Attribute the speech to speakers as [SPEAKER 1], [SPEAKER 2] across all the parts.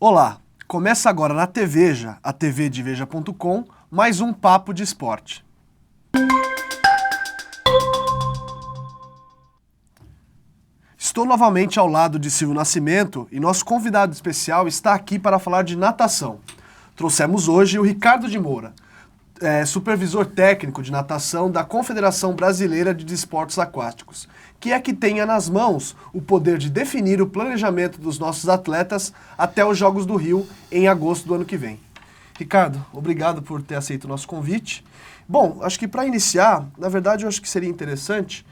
[SPEAKER 1] Olá, começa agora na TVeja, a TV de Veja.com, mais um Papo de Esporte. Estou novamente ao lado de Silvio Nascimento e nosso convidado especial está aqui para falar de natação. Trouxemos hoje o Ricardo de Moura, supervisor técnico de natação da Confederação Brasileira de Desportos Aquáticos, que é que tenha nas mãos o poder de definir o planejamento dos nossos atletas até os Jogos do Rio em agosto do ano que vem. Ricardo, obrigado por ter aceito o nosso convite. Bom, acho que para iniciar, na verdade eu acho que seria interessante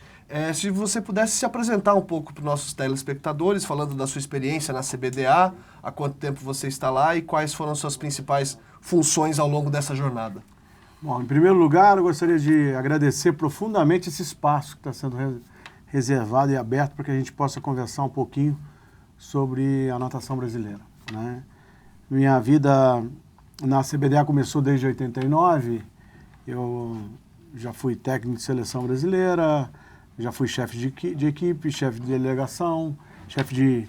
[SPEAKER 1] se você pudesse se apresentar um pouco para os nossos telespectadores, falando da sua experiência na CBDA, há quanto tempo você está lá e quais foram as suas principais funções ao longo dessa jornada.
[SPEAKER 2] Bom, em primeiro lugar, eu gostaria de agradecer profundamente esse espaço que está sendo reservado e aberto para que a gente possa conversar um pouquinho sobre a natação brasileira, né? Minha vida na CBDA começou desde 89, eu já fui técnico de seleção brasileira, já fui chefe de equipe, chefe de delegação, chefe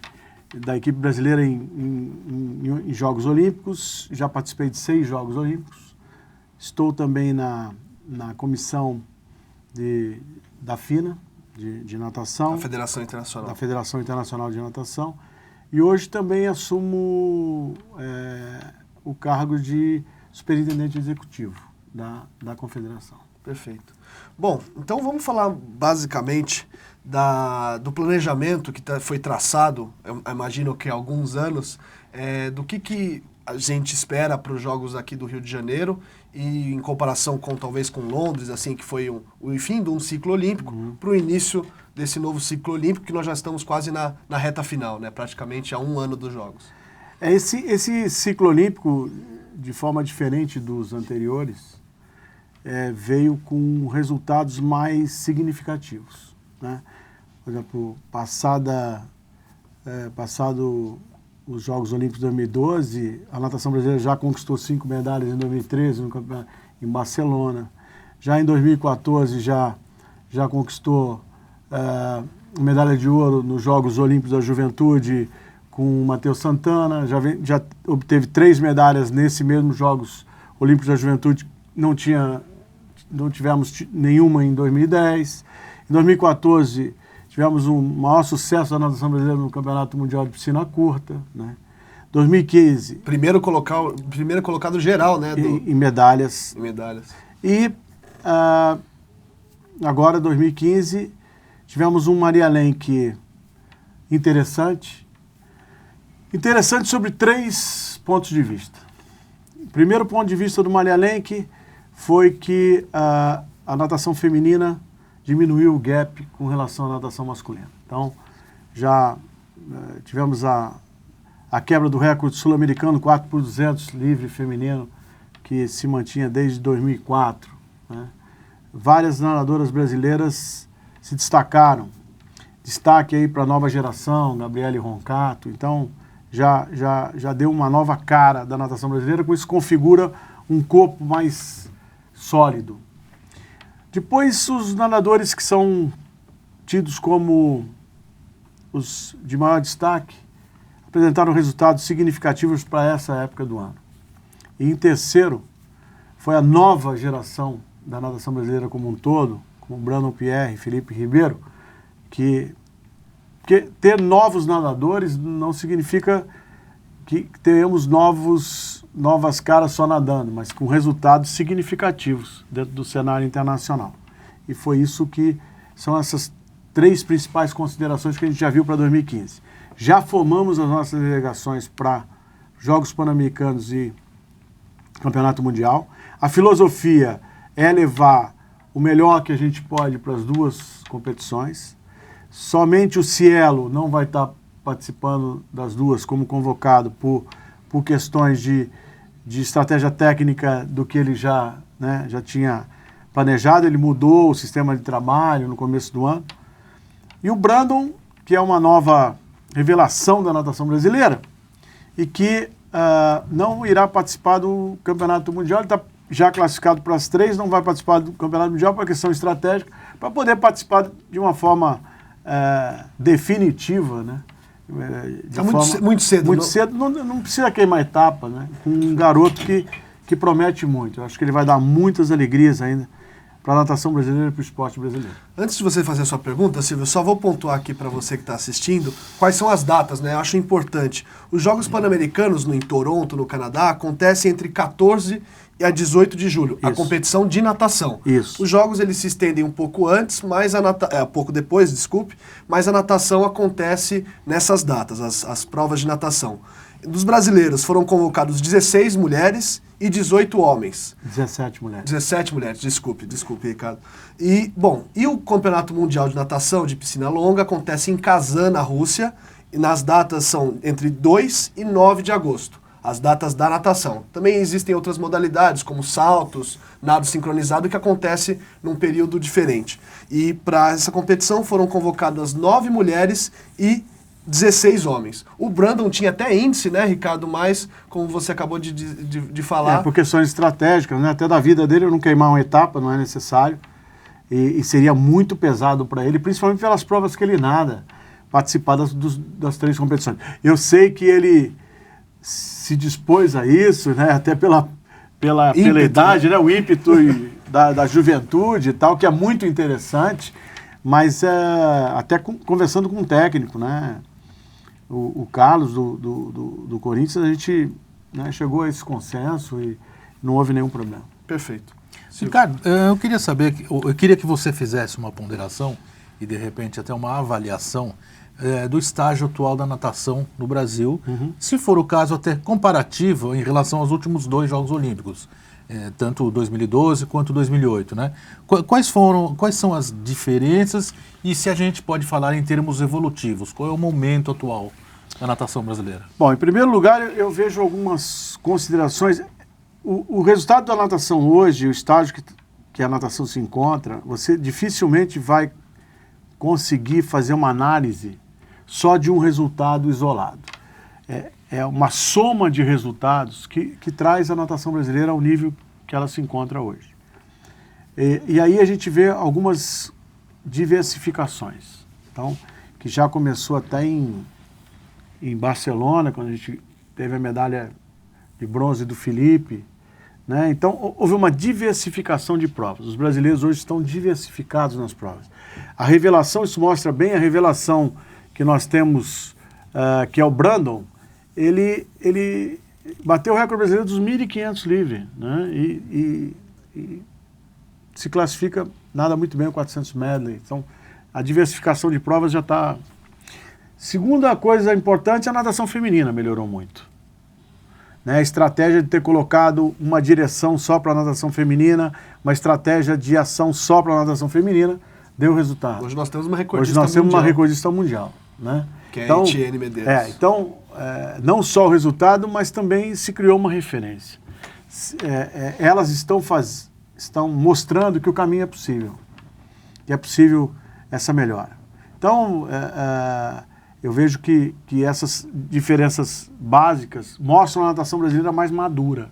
[SPEAKER 2] da equipe brasileira em Jogos Olímpicos, já participei de 6 Jogos Olímpicos. Estou também na comissão da FINA, de natação.
[SPEAKER 1] Da Federação Internacional.
[SPEAKER 2] Da Federação Internacional de Natação. E hoje também assumo o cargo de superintendente executivo da Confederação. Perfeito.
[SPEAKER 1] Bom, então vamos falar basicamente do planejamento que foi traçado, eu imagino que há alguns anos, do que a gente espera para os Jogos aqui do Rio de Janeiro e em comparação com talvez com Londres, assim, que foi o fim de um ciclo olímpico, para o início desse novo ciclo olímpico, que nós já estamos quase na reta final, né? Praticamente há um ano dos Jogos.
[SPEAKER 2] Esse ciclo olímpico, de forma diferente dos anteriores, veio com resultados mais significativos, né? Por exemplo, passado os Jogos Olímpicos de 2012, a natação brasileira já conquistou 5 medalhas em 2013 em Barcelona. Já em 2014 já conquistou medalha de ouro nos Jogos Olímpicos da Juventude com o Matheus Santana. Já obteve 3 medalhas nesses mesmos Jogos Olímpicos da Juventude. Não tivemos nenhuma em 2010. Em 2014 tivemos um maior sucesso da natação brasileira no Campeonato Mundial de Piscina Curta, né? 2015...
[SPEAKER 1] Primeiro colocado geral, né?
[SPEAKER 2] Em medalhas.
[SPEAKER 1] Em medalhas.
[SPEAKER 2] E agora, 2015, tivemos um Maria Lenk interessante sobre 3 pontos de vista. O primeiro ponto de vista do Maria Lenk foi que a natação feminina diminuiu o gap com relação à natação masculina. Então, já tivemos a quebra do recorde sul-americano 4x200 livre feminino, que se mantinha desde 2004. Né? Várias nadadoras brasileiras se destacaram. Destaque aí para a nova geração, Gabriele Roncato. Então, já deu uma nova cara da natação brasileira, com isso configura um corpo mais sólido. Depois, os nadadores que são tidos como os de maior destaque apresentaram resultados significativos para essa época do ano. E em terceiro, foi a nova geração da natação brasileira como um todo, como Brandon Pierre e Felipe Ribeiro, que ter novos nadadores não significa que tenhamos novas caras só nadando, mas com resultados significativos dentro do cenário internacional. E foi isso que são essas 3 principais considerações que a gente já viu para 2015. Já formamos as nossas delegações para Jogos Pan-Americanos e Campeonato Mundial. A filosofia é levar o melhor que a gente pode para as 2 competições. Somente o Cielo não vai estar participando das 2 como convocado por questões de estratégia técnica do que ele já tinha planejado. Ele mudou o sistema de trabalho no começo do ano. E o Brandon, que é uma nova revelação da natação brasileira e que não irá participar do Campeonato Mundial. Ele está já classificado para as 3, não vai participar do Campeonato Mundial por questão estratégica, para poder participar de uma forma definitiva, né,
[SPEAKER 1] Muito cedo.
[SPEAKER 2] Muito cedo, não precisa queimar etapa, né? Com um garoto que promete muito. Eu acho que ele vai dar muitas alegrias ainda para a natação brasileira e para o esporte brasileiro.
[SPEAKER 1] Antes de você fazer a sua pergunta, Silvio, só vou pontuar aqui para você que está assistindo quais são as datas, né? Eu acho importante. Os Jogos Pan-Americanos em Toronto, no Canadá, acontecem entre 14 e a 18 de julho, a competição de natação.
[SPEAKER 2] Isso.
[SPEAKER 1] Os jogos eles se estendem um pouco antes, mas pouco depois, desculpe, mas a natação acontece nessas datas, as provas de natação. Dos brasileiros foram convocados 16 mulheres e 18 homens.
[SPEAKER 2] 17 mulheres.
[SPEAKER 1] 17 mulheres, desculpe, Ricardo. E o Campeonato Mundial de Natação de Piscina Longa acontece em Kazan, na Rússia, e nas datas são entre 2 e 9 de agosto. As datas da natação. Também existem outras modalidades, como saltos, nado sincronizado, que acontece num período diferente. E para essa competição foram convocadas 9 mulheres e 16 homens. O Brandon tinha até índice, né, Ricardo? Mas, como você acabou de falar...
[SPEAKER 2] por questões estratégicas, né? Até da vida dele, eu não queimar uma etapa, não é necessário. E seria muito pesado para ele, principalmente pelas provas que ele nada, participar das 3 competições. Eu sei que ele se dispôs a isso, né? Até pela idade, né? O ímpeto da juventude e tal, que é muito interessante, mas até conversando com um técnico, né? O Carlos do Corinthians, a gente, né, chegou a esse consenso e não houve nenhum problema.
[SPEAKER 1] Perfeito.
[SPEAKER 3] Ricardo, eu queria saber, eu queria que você fizesse uma ponderação e de repente até uma avaliação do estágio atual da natação no Brasil, se for o caso até comparativo em relação aos últimos 2 Jogos Olímpicos, tanto 2012 quanto 2008, né? Quais são as diferenças e se a gente pode falar em termos evolutivos, qual é o momento atual da natação brasileira?
[SPEAKER 2] Bom, em primeiro lugar, eu vejo algumas considerações. O resultado da natação hoje, o estágio que a natação se encontra, você dificilmente vai conseguir fazer uma análise só de um resultado isolado. É uma soma de resultados que traz a natação brasileira ao nível que ela se encontra hoje. E aí a gente vê algumas diversificações. Então, que já começou até em Barcelona, quando a gente teve a medalha de bronze do Felipe, né? Então, houve uma diversificação de provas. Os brasileiros hoje estão diversificados nas provas. A revelação, isso mostra bem a revelação que nós temos, que é o Brandon. Ele bateu o recorde brasileiro dos 1.500 livre, né? E se classifica, nada muito bem o 400 medley. Então, a diversificação de provas já está... Segunda coisa importante, a natação feminina melhorou muito. Né? A estratégia de ter colocado uma direção só para a natação feminina, uma estratégia de ação só para a natação feminina, deu resultado.
[SPEAKER 1] Hoje nós temos uma recordista
[SPEAKER 2] mundial. Hoje nós temos uma recordista mundial. Né?
[SPEAKER 1] Que é a Etienne Medeiros.
[SPEAKER 2] Então, não só o resultado, mas também se criou uma referência. Elas estão mostrando que o caminho é possível. Que é possível essa melhora. Então, eu vejo que essas diferenças básicas mostram a natação brasileira mais madura.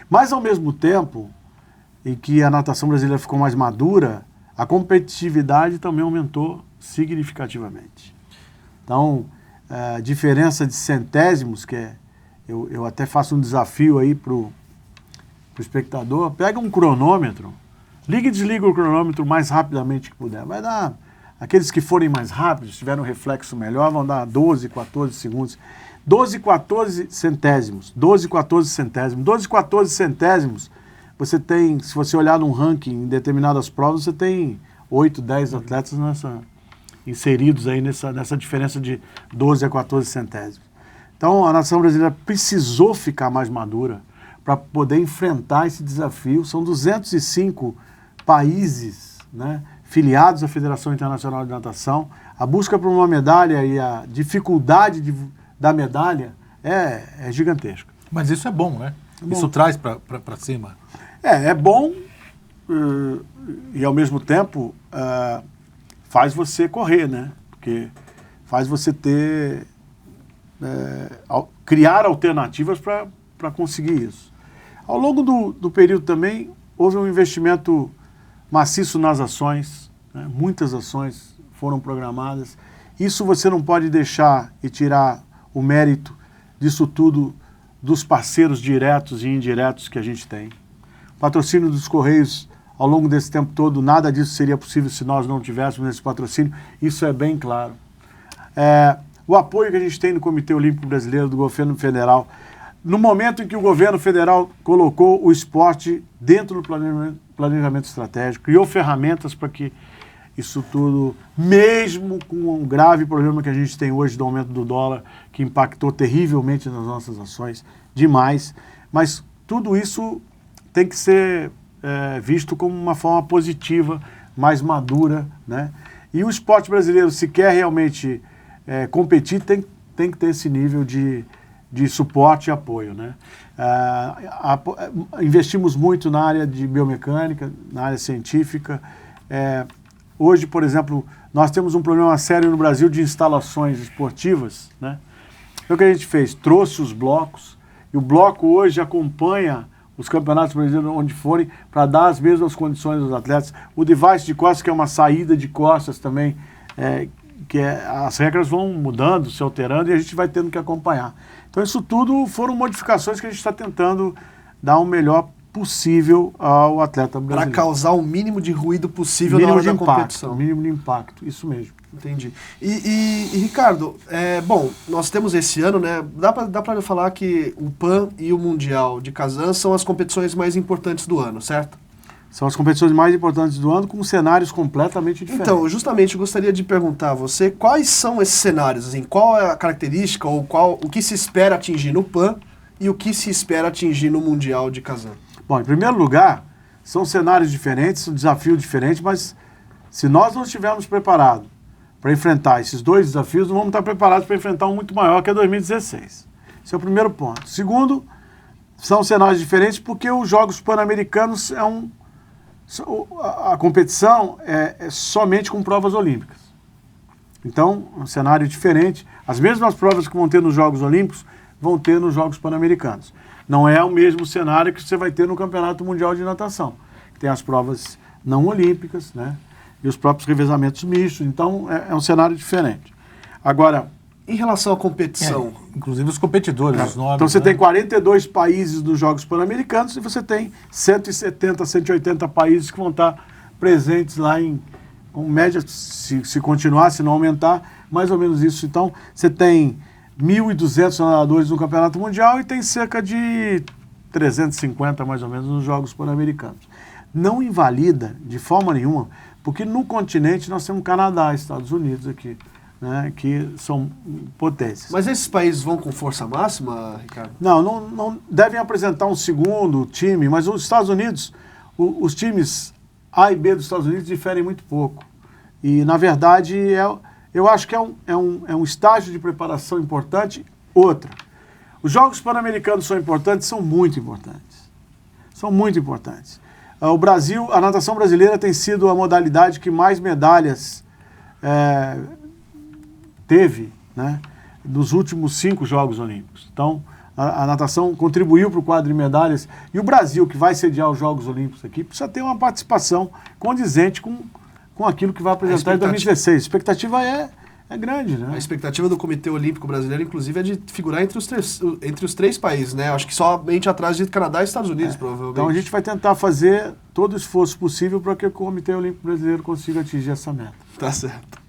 [SPEAKER 2] Mas, ao mesmo tempo em que a natação brasileira ficou mais madura, a competitividade também aumentou significativamente. Então, a diferença de centésimos, eu até faço um desafio aí para o espectador, pega um cronômetro, liga e desliga o cronômetro o mais rapidamente que puder. Vai dar, aqueles que forem mais rápidos, tiverem um reflexo melhor, vão dar 12, 14 segundos. 12, 14 centésimos, 12, 14 centésimos. 12, 14 centésimos, você tem, se você olhar num ranking em determinadas provas, você tem 8, 10 atletas inseridos aí nessa diferença de 12 a 14 centésimos. Então, a nação brasileira precisou ficar mais madura para poder enfrentar esse desafio. São 205 países, né, filiados à Federação Internacional de Natação. A busca por uma medalha e a dificuldade da medalha é gigantesca.
[SPEAKER 3] Mas isso é bom, né? Bom. Isso traz para cima.
[SPEAKER 2] É bom e, ao mesmo tempo, faz você correr, né? Porque faz você criar alternativas para conseguir isso. Ao longo do período também, houve um investimento maciço nas ações, né? Muitas ações foram programadas Isso você não pode deixar e tirar o mérito disso tudo dos parceiros diretos e indiretos que a gente tem. Patrocínio dos Correios, ao longo desse tempo todo, nada disso seria possível se nós não tivéssemos esse patrocínio, isso é bem claro. O apoio que a gente tem no Comitê Olímpico Brasileiro, do governo federal, no momento em que o governo federal colocou o esporte dentro do planejamento estratégico, criou ferramentas para que isso tudo, mesmo com um grave problema que a gente tem hoje do aumento do dólar, que impactou terrivelmente nas nossas ações, demais, mas tudo isso tem que ser visto como uma forma positiva, mais madura, né? E o esporte brasileiro, se quer realmente competir, tem que ter esse nível de suporte e apoio, né? Investimos muito na área de biomecânica, na área científica. Hoje, por exemplo, nós temos um problema sério no Brasil de instalações esportivas, né? Então o que a gente fez? Trouxe os blocos, e o bloco hoje acompanha os campeonatos brasileiros onde forem, para dar as mesmas condições aos atletas. O device de costas, que é uma saída de costas também, as regras vão mudando, se alterando, e a gente vai tendo que acompanhar. Então isso tudo foram modificações que a gente está tentando dar o melhor possível ao atleta brasileiro.
[SPEAKER 1] Para causar o mínimo de ruído possível na hora da competição.
[SPEAKER 2] Mínimo de impacto, isso mesmo.
[SPEAKER 1] Entendi. E Ricardo, bom, nós temos esse ano, né? Dá para falar que o PAN e o Mundial de Kazan são as competições mais importantes do ano, certo?
[SPEAKER 2] São as competições mais importantes do ano, com cenários completamente diferentes.
[SPEAKER 1] Então, justamente, eu gostaria de perguntar a você quais são esses cenários, assim, qual é a característica ou o que se espera atingir no PAN e o que se espera atingir no Mundial de Kazan?
[SPEAKER 2] Bom, em primeiro lugar, são cenários diferentes, um desafio diferente, mas se nós não estivermos preparados para enfrentar esses dois desafios, não vamos estar preparados para enfrentar um muito maior, que é 2016. Esse é o primeiro ponto. Segundo, são cenários diferentes porque os Jogos Pan-Americanos a competição é somente com provas olímpicas. Então, um cenário diferente. As mesmas provas que vão ter nos Jogos Olímpicos vão ter nos Jogos Pan-Americanos. Não é o mesmo cenário que você vai ter no Campeonato Mundial de Natação. Tem as provas não olímpicas, né? E os próprios revezamentos mistos. Então, é um cenário diferente. Agora,
[SPEAKER 1] em relação à competição...
[SPEAKER 3] inclusive os competidores, os nomes...
[SPEAKER 2] Então, você tem 42 países nos Jogos Pan-Americanos e você tem 170, 180 países que vão estar presentes lá com média, se continuar, se não aumentar, mais ou menos isso. Então, você tem 1.200 nadadores no Campeonato Mundial e tem cerca de 350, mais ou menos, nos Jogos Pan-Americanos. Não invalida, de forma nenhuma, porque no continente nós temos Canadá, Estados Unidos aqui, né, que são potências.
[SPEAKER 1] Mas esses países vão com força máxima, Ricardo?
[SPEAKER 2] Não devem apresentar um segundo time, mas os Estados Unidos, os times A e B dos Estados Unidos diferem muito pouco. E, na verdade, eu acho que é um estágio de preparação importante. Outra, os Jogos Pan-Americanos são importantes, são muito importantes. São muito importantes. O Brasil, a natação brasileira tem sido a modalidade que mais medalhas teve, né, nos últimos 5 Jogos Olímpicos. Então, a natação contribuiu para o quadro de medalhas. E o Brasil, que vai sediar os Jogos Olímpicos aqui, precisa ter uma participação condizente com aquilo que vai apresentar em 2016. A expectativa é grande, né?
[SPEAKER 1] A expectativa do Comitê Olímpico Brasileiro, inclusive, é de figurar entre os três países, né? Acho que somente atrás de Canadá e Estados Unidos, provavelmente.
[SPEAKER 2] Então a gente vai tentar fazer todo o esforço possível para que o Comitê Olímpico Brasileiro consiga atingir essa meta.
[SPEAKER 1] Tá certo.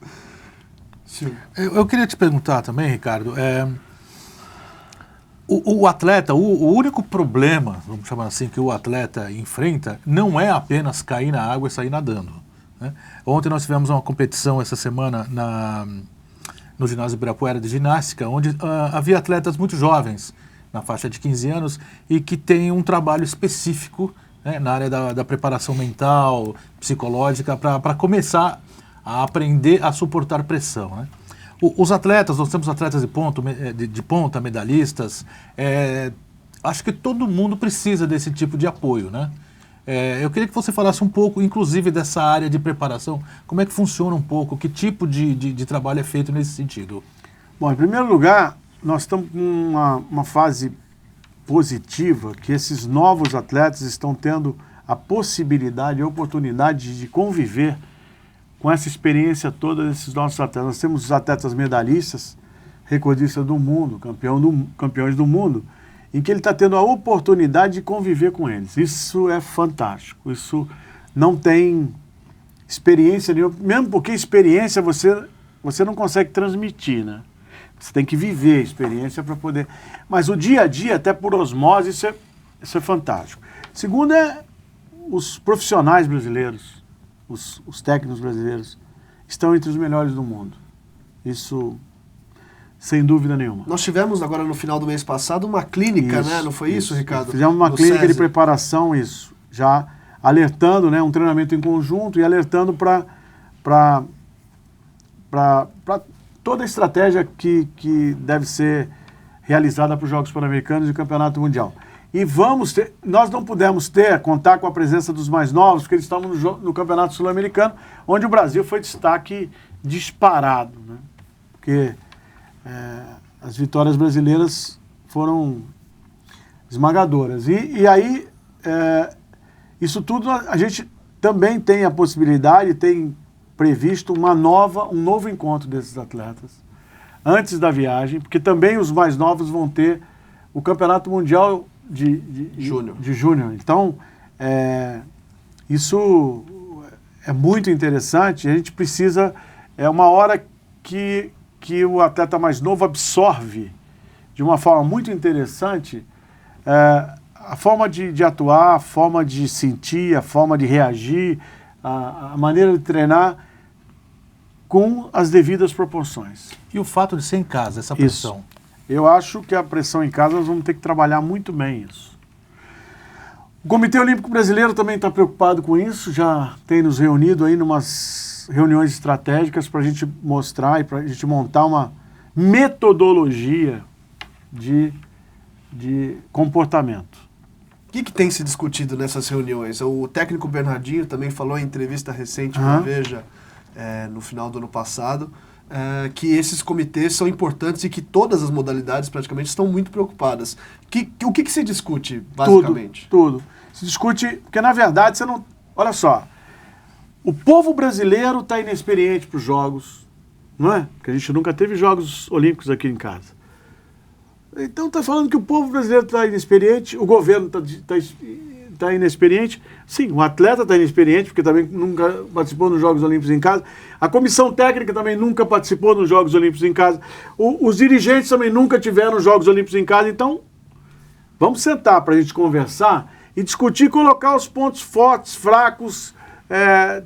[SPEAKER 1] Sim.
[SPEAKER 3] Eu queria te perguntar também, Ricardo, o atleta, o único problema, vamos chamar assim, que o atleta enfrenta não é apenas cair na água e sair nadando, né? Ontem nós tivemos uma competição essa semana no ginásio Ibirapuera de ginástica, onde havia atletas muito jovens, na faixa de 15 anos, e que têm um trabalho específico, né, na área da preparação mental, psicológica, para começar a aprender a suportar pressão, né? Os atletas, nós temos atletas de ponta, medalhistas, acho que todo mundo precisa desse tipo de apoio, né? Eu queria que você falasse um pouco, inclusive, dessa área de preparação, como é que funciona um pouco, que tipo de trabalho é feito nesse sentido?
[SPEAKER 2] Bom, em primeiro lugar, nós estamos com uma fase positiva, que esses novos atletas estão tendo a possibilidade, a oportunidade de conviver com essa experiência toda desses nossos atletas. Nós temos os atletas medalhistas, recordistas do mundo, campeões do mundo, em que ele está tendo a oportunidade de conviver com eles. Isso é fantástico. Isso não tem experiência nenhuma, mesmo porque experiência você não consegue transmitir, né? Você tem que viver a experiência para poder... Mas o dia a dia, até por osmose, isso é fantástico. Segundo os profissionais brasileiros, os técnicos brasileiros, estão entre os melhores do mundo. Isso, sem dúvida nenhuma.
[SPEAKER 1] Nós tivemos agora no final do mês passado uma clínica, né? Não foi isso, Ricardo?
[SPEAKER 2] Fizemos uma
[SPEAKER 1] No
[SPEAKER 2] clínica
[SPEAKER 1] SESI.
[SPEAKER 2] de preparação, isso. Já alertando, né? Um treinamento em conjunto e alertando para toda a estratégia que deve ser realizada para os Jogos Pan-Americanos e o Campeonato Mundial. E nós não pudemos contar com a presença dos mais novos, porque eles estavam no Campeonato Sul-Americano, onde o Brasil foi destaque disparado, né? Porque as vitórias brasileiras foram esmagadoras. E aí, isso tudo, a gente também tem a possibilidade, tem previsto um novo encontro desses atletas antes da viagem, porque também os mais novos vão ter o Campeonato Mundial de Júnior. Então, isso é muito interessante. A gente precisa... É uma hora que o atleta mais novo absorve de uma forma muito interessante a forma de atuar, a forma de sentir, a forma de reagir, a maneira de treinar com as devidas proporções.
[SPEAKER 3] E o fato de ser em casa, essa pressão?
[SPEAKER 2] Isso. Eu acho que a pressão em casa nós vamos ter que trabalhar muito bem isso. O Comitê Olímpico Brasileiro também está preocupado com isso, já tem nos reunido aí numas reuniões estratégicas para a gente mostrar e para a gente montar uma metodologia de comportamento.
[SPEAKER 1] O que tem se discutido nessas reuniões? O técnico Bernardinho também falou em entrevista recente com a Veja, no final do ano passado, que esses comitês são importantes e que todas as modalidades praticamente estão muito preocupadas. O que se discute, basicamente?
[SPEAKER 2] Tudo. Se discute, porque na verdade você não... Olha só, o povo brasileiro está inexperiente para os Jogos, não é? Porque a gente nunca teve Jogos Olímpicos aqui em casa. Então está falando que o povo brasileiro está inexperiente, o governo está inexperiente. Sim, o atleta está inexperiente, porque também nunca participou nos Jogos Olímpicos em casa. A comissão técnica também nunca participou nos Jogos Olímpicos em casa. Os dirigentes também nunca tiveram os Jogos Olímpicos em casa. Então, vamos sentar para a gente conversar e discutir, colocar os pontos fortes, fracos,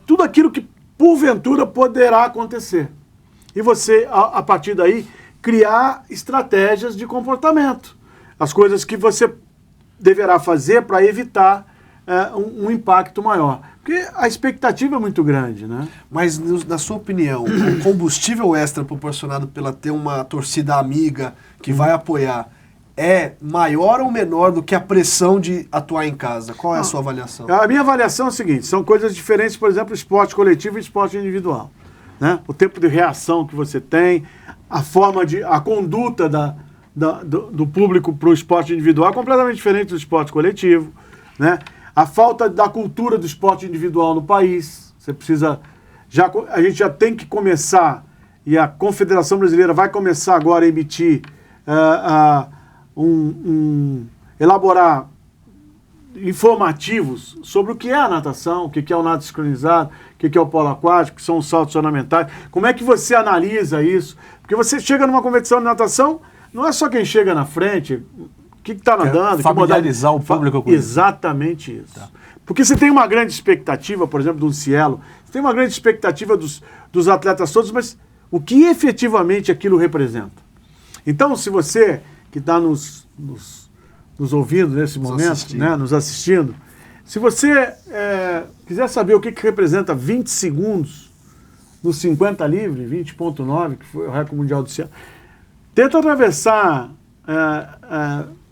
[SPEAKER 2] tudo aquilo que porventura poderá acontecer. E você, a partir daí, criar estratégias de comportamento. As coisas que você deverá fazer para evitar um impacto maior. Porque a expectativa é muito grande, né?
[SPEAKER 1] Mas, na sua opinião, o combustível extra proporcionado pela ter uma torcida amiga que vai apoiar é maior ou menor do que a pressão de atuar em casa? Qual é a sua avaliação?
[SPEAKER 2] A minha avaliação é a seguinte, são coisas diferentes, por exemplo, esporte coletivo e esporte individual. Né? O tempo de reação que você tem, a conduta do público para o esporte individual é completamente diferente do esporte coletivo, né? A falta da cultura do esporte individual no país, você precisa... a gente já tem que começar, e a Confederação Brasileira vai começar agora a emitir, elaborar informativos sobre o que é a natação, o que é o nado sincronizado, o que é o polo aquático, que são os saltos ornamentais. Como é que você analisa isso? Porque você chega numa competição de natação, não é só quem chega na frente, o que está nadando...
[SPEAKER 3] Familiarizar o público com isso.
[SPEAKER 2] Exatamente isso. Tá. Porque você tem uma grande expectativa, por exemplo, do Cielo, você tem uma grande expectativa dos atletas todos, mas o que efetivamente aquilo representa? Então, se você que está nos ouvindo nesse momento, né, nos assistindo, se você quiser saber o que representa 20 segundos no 50 livre, 20.9, que foi o recorde mundial do Cielo, tenta atravessar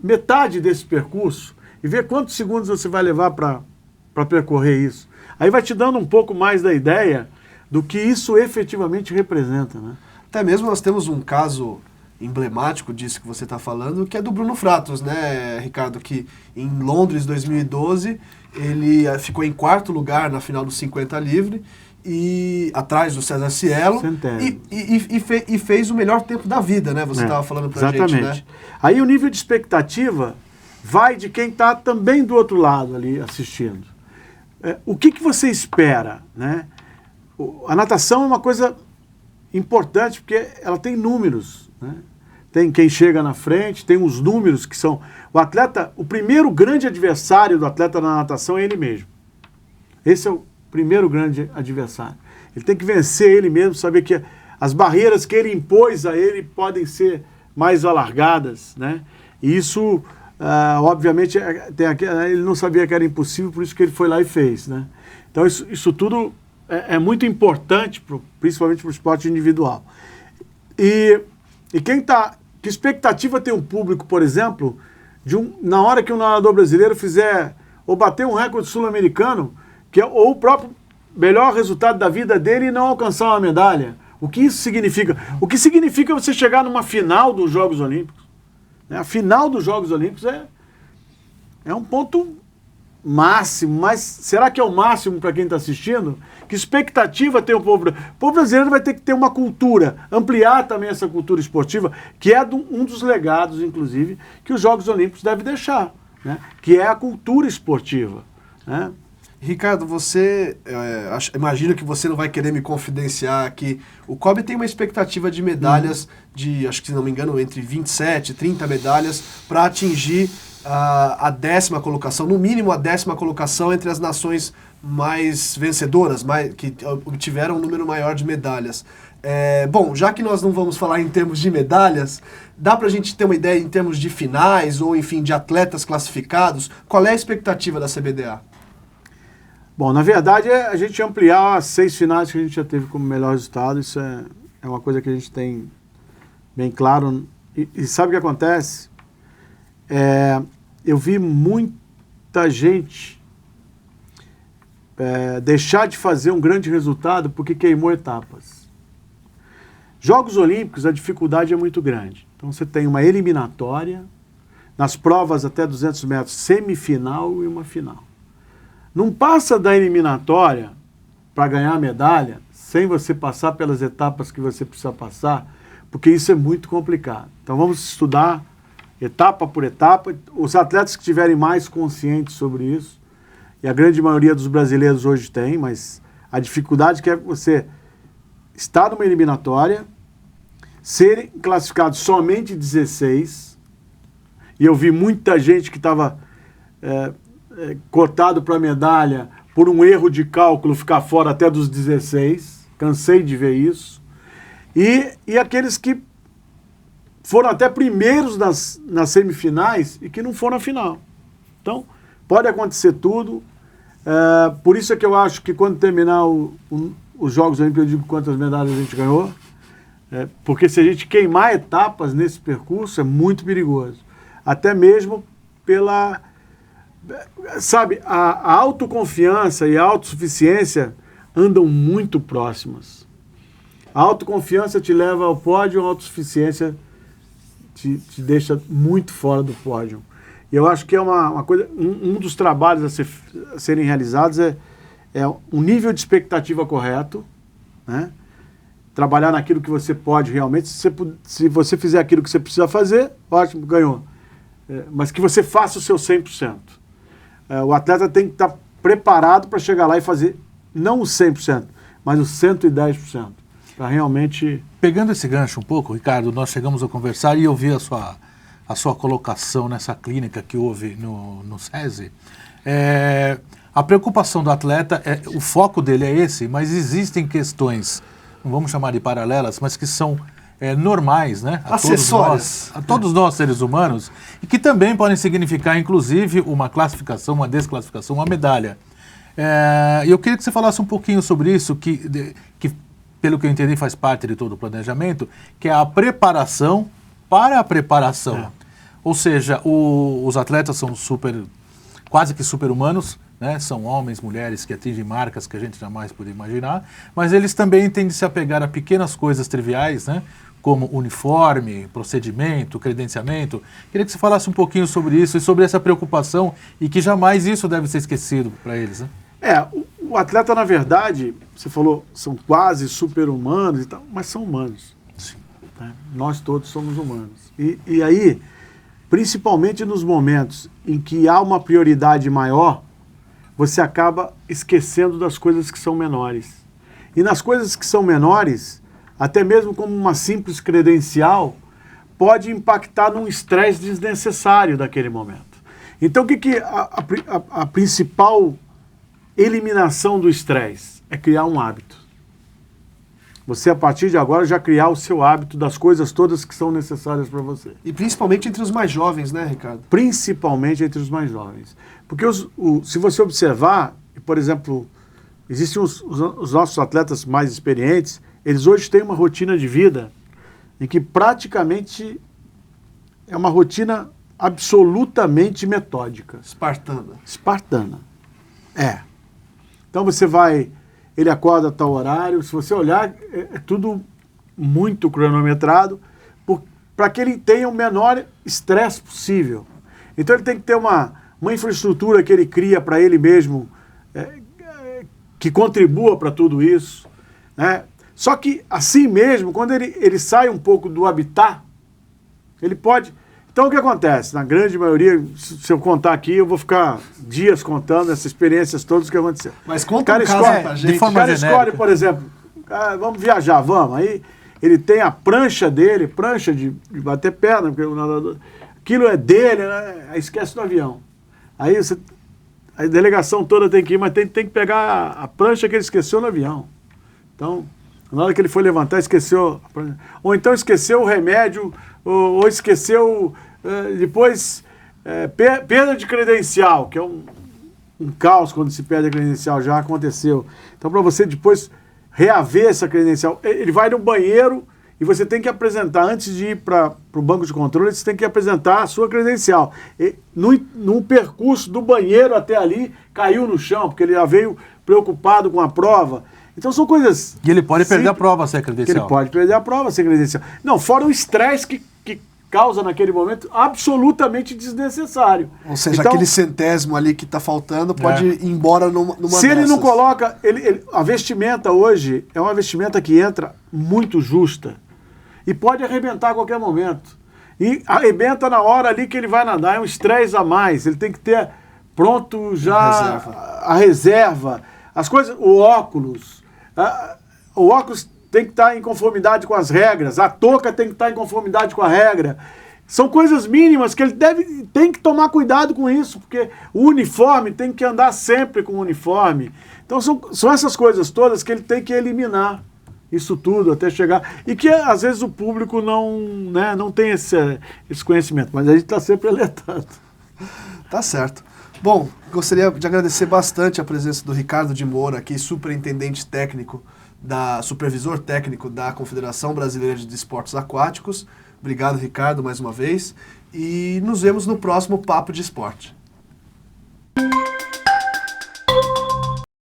[SPEAKER 2] metade desse percurso e ver quantos segundos você vai levar para percorrer isso. Aí vai te dando um pouco mais da ideia do que isso efetivamente representa, né?
[SPEAKER 1] Até mesmo nós temos um caso emblemático disso que você está falando, que é do Bruno Fratos, né, Ricardo? Que em Londres, 2012, ele ficou em 4º lugar na final do 50 livre e atrás do César Cielo e fez o melhor tempo da vida, né? Você estava falando pra gente, né?
[SPEAKER 2] Aí o nível de expectativa vai de quem está também do outro lado ali assistindo. O que você espera, né? A natação é uma coisa importante porque ela tem números, né? Tem quem chega na frente, tem os números que são... O atleta, o primeiro grande adversário do atleta na natação é ele mesmo. Esse é o primeiro grande adversário. Ele tem que vencer ele mesmo, saber que as barreiras que ele impôs a ele podem ser mais alargadas, né? E isso, obviamente, ele não sabia que era impossível, por isso que ele foi lá e fez, né? Então isso tudo é muito importante, principalmente para o esporte individual. E que expectativa tem um público, por exemplo, na hora que um nadador brasileiro fizer ou bater um recorde sul-americano, que é ou o próprio melhor resultado da vida dele e não alcançar uma medalha? O que isso significa? O que significa você chegar numa final dos Jogos Olímpicos? A final dos Jogos Olímpicos é um ponto máximo, mas será que é o máximo para quem está assistindo? Que expectativa tem o povo? O povo brasileiro vai ter que ter uma cultura, ampliar também essa cultura esportiva, que é um dos legados, inclusive, que os Jogos Olímpicos devem deixar, né? Que é a cultura esportiva, né?
[SPEAKER 1] Ricardo, você, imagino que você não vai querer me confidenciar aqui, o COB tem uma expectativa de medalhas de, acho que se não me engano, entre 27 e 30 medalhas para atingir a 10ª colocação, no mínimo a 10ª colocação entre as nações mais vencedoras, que obtiveram um número maior de medalhas. Bom, já que nós não vamos falar em termos de medalhas, dá pra gente ter uma ideia em termos de finais ou, enfim, de atletas classificados? Qual é a expectativa da CBDA?
[SPEAKER 2] Bom, na verdade, a gente ampliar as 6 finais que a gente já teve como melhor resultado, isso é uma coisa que a gente tem bem claro. E sabe o que acontece? Eu vi muita gente deixar de fazer um grande resultado porque queimou etapas. Jogos Olímpicos, a dificuldade é muito grande. Então você tem uma eliminatória, nas provas até 200 metros, semifinal e uma final. Não passa da eliminatória para ganhar a medalha sem você passar pelas etapas que você precisa passar, porque isso é muito complicado. Então vamos estudar etapa por etapa. Os atletas que estiverem mais conscientes sobre isso, e a grande maioria dos brasileiros hoje tem, mas a dificuldade que é você estar numa eliminatória, serem classificados somente 16, e eu vi muita gente que estava cotado para medalha por um erro de cálculo ficar fora até dos 16, cansei de ver isso, e aqueles que foram até primeiros nas semifinais e que não foram à final. Então, pode acontecer tudo, por isso é que eu acho que quando terminar os Jogos Olímpicos, eu digo quantas medalhas a gente ganhou, porque se a gente queimar etapas nesse percurso, é muito perigoso. Até mesmo pela... Sabe, a autoconfiança e a autossuficiência andam muito próximas. A autoconfiança te leva ao pódio, a autossuficiência te deixa muito fora do pódio. E eu acho que é uma coisa, um dos trabalhos a serem realizados é um nível de expectativa correto, né? Trabalhar naquilo que você pode realmente. Se você fizer aquilo que você precisa fazer, ótimo, ganhou. Mas que você faça o seu 100%. O atleta tem que estar preparado para chegar lá e fazer, não o 100%, mas o 110%, para realmente...
[SPEAKER 3] Pegando esse gancho um pouco, Ricardo, nós chegamos a conversar e eu vi a sua colocação nessa clínica que houve no SESI. A preocupação do atleta, o foco dele é esse, mas existem questões, não vamos chamar de paralelas, mas que são normais, né?
[SPEAKER 1] Acessórias.
[SPEAKER 3] A todos nós, seres humanos, e que também podem significar, inclusive, uma classificação, uma desclassificação, uma medalha. Eu queria que você falasse um pouquinho sobre isso, que, pelo que eu entendi, faz parte de todo o planejamento, que é a preparação para a preparação. Ou seja, os atletas são quase que super-humanos, né? São homens, mulheres que atingem marcas que a gente jamais podia imaginar, mas eles também têm de se apegar a pequenas coisas triviais, né? Como uniforme, procedimento, credenciamento. Queria que você falasse um pouquinho sobre isso e sobre essa preocupação e que jamais isso deve ser esquecido para eles, né?
[SPEAKER 2] o atleta, na verdade, você falou, são quase super-humanos e tal, mas são humanos.
[SPEAKER 3] Sim.
[SPEAKER 2] Né? Nós todos somos humanos. E aí, principalmente nos momentos em que há uma prioridade maior, você acaba esquecendo das coisas que são menores. E nas coisas que são menores, até mesmo como uma simples credencial, pode impactar num estresse desnecessário daquele momento. Então, o que a principal eliminação do estresse? É criar um hábito. Você, a partir de agora, já criar o seu hábito das coisas todas que são necessárias para você.
[SPEAKER 1] E principalmente entre os mais jovens, né, Ricardo?
[SPEAKER 2] Principalmente entre os mais jovens. Porque se você observar, por exemplo, existem os nossos atletas mais experientes, eles hoje têm uma rotina de vida em que praticamente é uma rotina absolutamente metódica.
[SPEAKER 1] Espartana.
[SPEAKER 2] Espartana. É. Então você vai, ele acorda a tal horário, se você olhar, é tudo muito cronometrado, para que ele tenha o menor estresse possível. Então ele tem que ter uma infraestrutura que ele cria para ele mesmo, que contribua para tudo isso, né? Só que, assim mesmo, quando ele sai um pouco do habitat, ele pode... Então, o que acontece? Na grande maioria, se eu contar aqui, eu vou ficar dias contando essas experiências todas que aconteceu.
[SPEAKER 1] Mas conta um caso pra gente.
[SPEAKER 3] de forma
[SPEAKER 2] O cara
[SPEAKER 3] genérica.
[SPEAKER 2] escolhe, por exemplo, vamos viajar, vamos. Aí ele tem a prancha dele, prancha de bater perna, porque o nadador... Aquilo é dele, né? Aí esquece do avião. Aí a delegação toda tem que ir, mas tem que pegar a prancha que ele esqueceu no avião. Então... Na hora que ele foi levantar, esqueceu. Ou então esqueceu o remédio, ou esqueceu depois perda de credencial, que é um caos quando se perde a credencial, já aconteceu. Então, para você depois reaver essa credencial, ele vai no banheiro e você tem que apresentar, antes de ir para o banco de controle, você tem que apresentar a sua credencial. No percurso do banheiro até ali, caiu no chão, porque ele já veio preocupado com a prova. Então são coisas...
[SPEAKER 3] E ele pode perder a prova sem a credencial.
[SPEAKER 2] Ele pode perder a prova sem credencial. Não, fora o estresse que causa naquele momento, absolutamente desnecessário.
[SPEAKER 1] Ou seja,
[SPEAKER 2] então,
[SPEAKER 1] aquele centésimo ali que está faltando pode ir embora numa
[SPEAKER 2] se ele não
[SPEAKER 1] dessas.
[SPEAKER 2] coloca... a vestimenta hoje é uma vestimenta que entra muito justa e pode arrebentar a qualquer momento. E arrebenta na hora ali que ele vai nadar, é um estresse a mais. Ele tem que ter pronto já a reserva. As coisas, o óculos tem que estar em conformidade com as regras, a touca tem que estar em conformidade com a regra. São coisas mínimas que ele tem que tomar cuidado com isso, porque o uniforme tem que andar sempre com o uniforme. Então são essas coisas todas que ele tem que eliminar, isso tudo, até chegar. E que às vezes o público não tem esse conhecimento, mas a gente está sempre alertando.
[SPEAKER 1] Tá certo. Bom, gostaria de agradecer bastante a presença do Ricardo de Moura, aqui, superintendente técnico, supervisor técnico da Confederação Brasileira de Esportes Aquáticos. Obrigado, Ricardo, mais uma vez. E nos vemos no próximo Papo de Esporte.